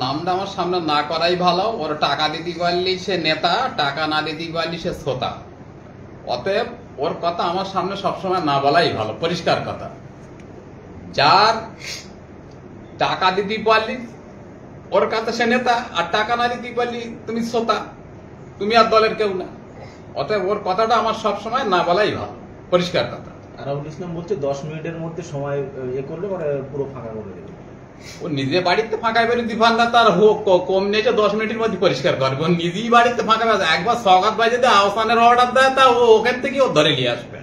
নামটা আমার সামনে না করাই ভালো। ওর টাকা দিতে পারলি সে নেতা, টাকা না দিতে পারলি সে শ্রোতা। অতএব ওর কথা আমার সামনে সবসময় না বলাই ভালো, পরিষ্কার কথা। যার টাকা দিতে পারলি ওর কাছে সে নেতা, আর টাকা না দিতে পারলি তুমি শ্রোতা, তুমি আর দলের কেউ না। অতএব ওর কথাটা আমার সবসময় না বলাই ভালো, পরিষ্কার কথা। আরাবুল ইসলাম বলছে 10 মিনিটের মধ্যে সময় করলে পুরো ফাঁকা করে দেবে। ও নিজে বাড়িতে ফাঁকা বেরো দিফান্দা তার কম নিয়েছে 10 মিনিটের মধ্যে পরিষ্কার করবে। ও নিজেই বাড়িতে ফাঁকা বেরো, একবার সওগাত ভাই যদি আহসানের অর্ডার দেয় তা ও ওখান থেকে ও ধরে নিয়ে আসবে।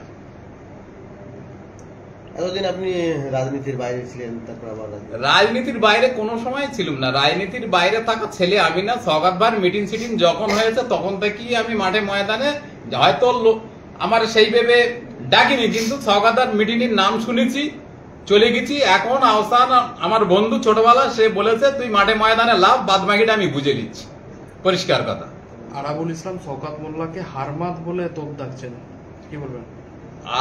এতদিন আপনি রাজনীতির বাইরে ছিলেন, তারপর আবার রাজনীতির বাইরে কোনো সময় ছিলাম না। রাজনীতির বাইরে থাকা ছেলে আমি না। সওগাত ভাইয়ের মিটিং সিটিং যখন হয়েছে তখন থেকেই আমি মাঠে ময়দানে, হয়তো আমার সেই ভেবে ডাকিনি, কিন্তু সওগাত ভাইয়ের মিটিং এর নাম শুনেছি, চলে গেছি। এখন আহসান আমার বন্ধু ছোটবেলা, সে বলেছে তুই মাঠে ময়দানে লাভ, বাদ বাকিটা আমি বুঝে নিচ্ছি, পরিষ্কার কথা। আরাবুল ইসলাম শওকত মোল্লাকে হারমাত বলে তোপ দাগছেন, কি বলবেন?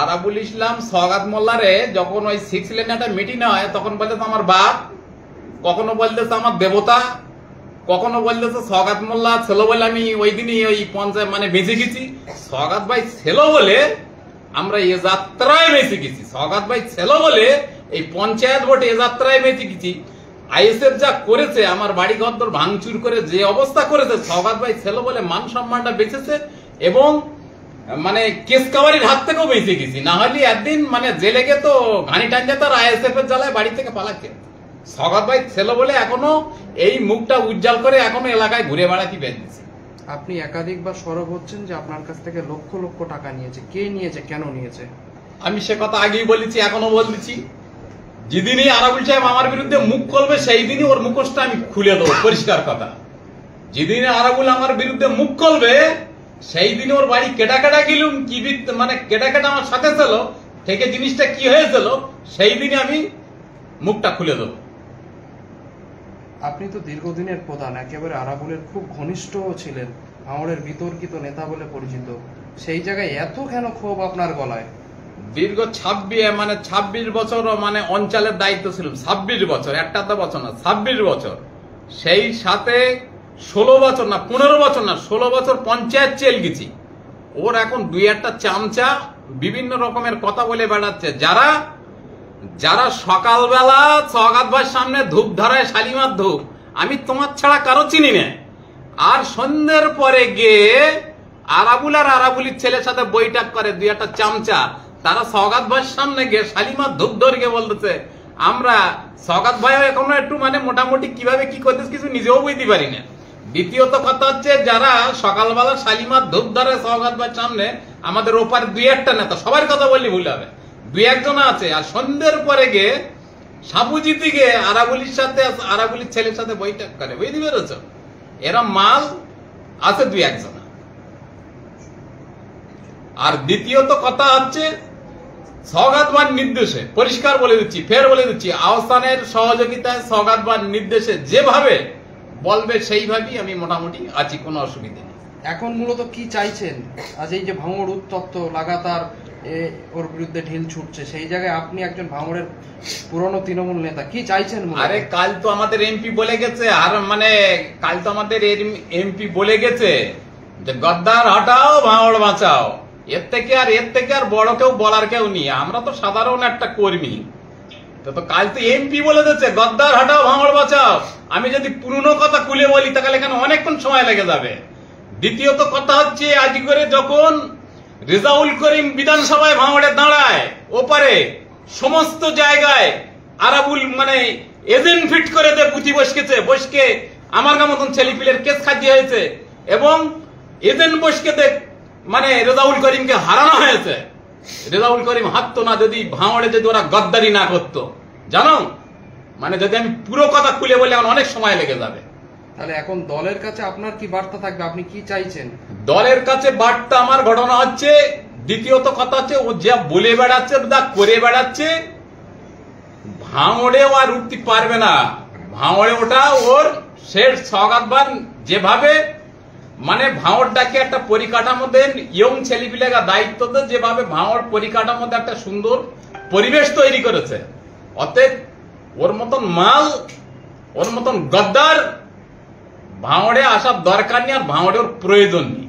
আরাবুল ইসলাম সওগাত মোল্লারে যখন ওই 6 লেনে একটা মিটিং হয় তখন বলতেছে আমার বাপ, কখনো বলতেছে আমার দেবতা, কখনো বলতেছে সওগাত মোল্লা ছেলে বলে আমি ওই দিনই ওই পঞ্চায়েত মানে বেঁচে গেছি। সওগাত ভাই ছেলে বলে আমরা এ যাত্রায় বেঁচে গেছি। সওগাত ভাই ছেলে বলে এই পঞ্চায়েত ভোটে এ যাত্রায় বেঁচে গেছি। আইএসএফ যা করেছে, আমার বাড়ি ঘর ভাঙচুর করে যে অবস্থা করেছে, সওগাত ভাই ছেলে বলে মান সম্মানটা বেঁচেছে এবং মানে কেস কাবারির হাত থেকেও বেঁচে গেছি। না হলে একদিন মানে জেলে গে তো ঘানি টান যেত, আর আইএসএফ এর জ্বালায় বাড়ি থেকে পালাকে। সওগাত ভাই ছেলে বলে এখনো এই মুখটা উজ্জ্বল করে এখনো এলাকায় ঘুরে বেড়াতে বেরিয়েছে। আপনি একাধিকবার সরব হচ্ছেন যে আপনার কাছ থেকে লক্ষ লক্ষ টাকা নিয়েছে, কে নিয়েছে, কেন নিয়েছে? আমি সে কথা আগেই বলেছি, এখনো বলতেছি। যেদিনই আরাবুল সাহেব আমার বিরুদ্ধে মুখ খুলবে সেই দিনই ওর মুখোশটা আমি খুলে দেবো, পরিষ্কার কথা। যেদিনে আরাবুল আমার বিরুদ্ধে মুখ খুলবে সেই দিন ওর বাড়ি কেটা কেটা গেলুম, কি মানে কেটা কেটা আমার সাথে ছিল, থেকে জিনিসটা কি হয়েছিল সেই দিনে আমি মুখটা খুলে দেবো। আপনি তো দীর্ঘদিনের প্রধান, একেবারে আরাবুলের খুব ঘনিষ্ঠ ছিলেন, ভাঙড়ের বিতর্কিত নেতা বলে পরিচিত, সেই জায়গায় এত কেন ক্ষোভ আপনার গলায়? দীর্ঘ 26 বছর মানে অঞ্চলের দায়িত্ব ছিল। 26 বছর, একটা তো বছর না, 26 বছর। সেই সাথে 16 বছর না, 15 বছর না, 16 বছর পঞ্চায়েত চেল গেছি। ওর এখন 2-1টা চামচা বিভিন্ন রকমের কথা বলে বেড়াচ্ছে, যারা যারা সকালবেলা সওগাত ভাইয়ের সামনে ধূপ ধরায়, শালিমার ধূপ, আমি তোমার ছাড়া কারো চিনি না, আর সন্ধ্যের পরে গিয়ে আরাবুল আর আরাবুলির ছেলের সাথে বৈঠক করে 2-1টা চামচা, তারা সওগাত ভাইয়ের সামনে গিয়ে শালিমার ধূপ ধরে গিয়ে বলতেছে আমরা সওগাত ভাইও এখনো একটু মানে মোটামুটি কিভাবে কি করতেছে কিছু নিজেও বুঝতে পারি না। দ্বিতীয়ত কথা হচ্ছে, যারা সকালবেলা শালিমার ধূপ ধরে সওগাত ভাইয়ের সামনে, আমাদের ওপার 2-1টা নেতা, সবার কথা বললি ভুল হবে, 2-1 জন আছে, আর সন্ধ্যের পরে গিয়ে সাবুজিতে গিয়ে আরাবুলির সাথে, আরাবুলির ছেলের সাথে বৈঠক করে, বুঝতে পেরেছ? এরা মাল আছে 2-1 জন। আর দ্বিতীয়ত কথা হচ্ছে, সওগাত ভাইয়ের নির্দেশে, পরিষ্কার বলে দিচ্ছি, ফের বলে দিচ্ছি, আহসানের সহযোগিতায় সওগাত ভাইয়ের নির্দেশে যেভাবে বলবে সেইভাবেই আমি মোটামুটি আছি, কোনো অসুবিধা নেই। এখন মূলত কি চাইছেন? আজ এই যে ভাঙড় উত্তপ্ত, লাগাতার ওর বিরুদ্ধে ঢিল ছুটছে, সেই জায়গায় আপনি একজন ভাঙড়ের পুরনো তৃণমূল নেতা, কি চাইছেন? আরে কাল তো আমাদের এমপি বলে গেছে, আর মানে কাল তো আমাদের এমপি বলে গেছে যে গদ্দার হটাও, ভাঙড় বাঁচাও। এর থেকে আর বড় কেউ বলার কেউ নেই। আমরা তো সাধারণ একটা কর্মী, তো কাল তো এমপি বলে দিচ্ছে গদ্দার হটাও, ভাঙড় বাঁচাও। আমি যদি পুরনো কথা খুলে বলি তাহলে এখানে অনেকক্ষণ সময় লেগে যাবে। দ্বিতীয়ত কথা হচ্ছে, আজ করে যখন রেজাউল করিম বিধানসভায় ভাঙড়ে দাঁড়ায়, ওপারে সমস্ত জায়গায় আরাবুল মানে এজেন্ট ফিট করে দিয়ে পুঁথি বসকে আমার মতন ছেলেপিলের কেস খাজিয়ে হয়েছে, এবং এজেন্ট বসকে মানে রেজাউল করিমকে হারানো হয়েছে। রেজাউল করিম হারতো না যদি ভাঙড়ে যদি ওরা গদ্দারি না করতো, জানো? মানে যদি আমি পুরো কথা খুলে বলি এখন অনেক সময় লেগে যাবে। তাহলে এখন দলের কাছে আপনার কি বার্তা থাকবে, আপনি কি চাইছেন? দলের কাছে বার্তা আমার ঘটনা হচ্ছে, দ্বিতীয়ত কথা হচ্ছে, ও যা বলে বেড়াচ্ছে, যা করে বেড়াচ্ছে, ভাঙড়েও আর উঠতে পারবে না। ভাঙড়ে ওটা ওর শেষ সওগাত ভাই যেভাবে মানে ভাঙড়টাকে একটা পরিকাঠামো দেন, ইয়ং ছেলেপিলেরা দায়িত্ব দেন, যেভাবে ভাঙড় পরিকাঠামোতে একটা সুন্দর পরিবেশ তৈরি করেছে। অতএব ওর মতন মাল, ওর মতন গদ্দার ভাঙড়ে আসার দরকার নেই আর ভাঙড়ে ওর প্রয়োজন নেই।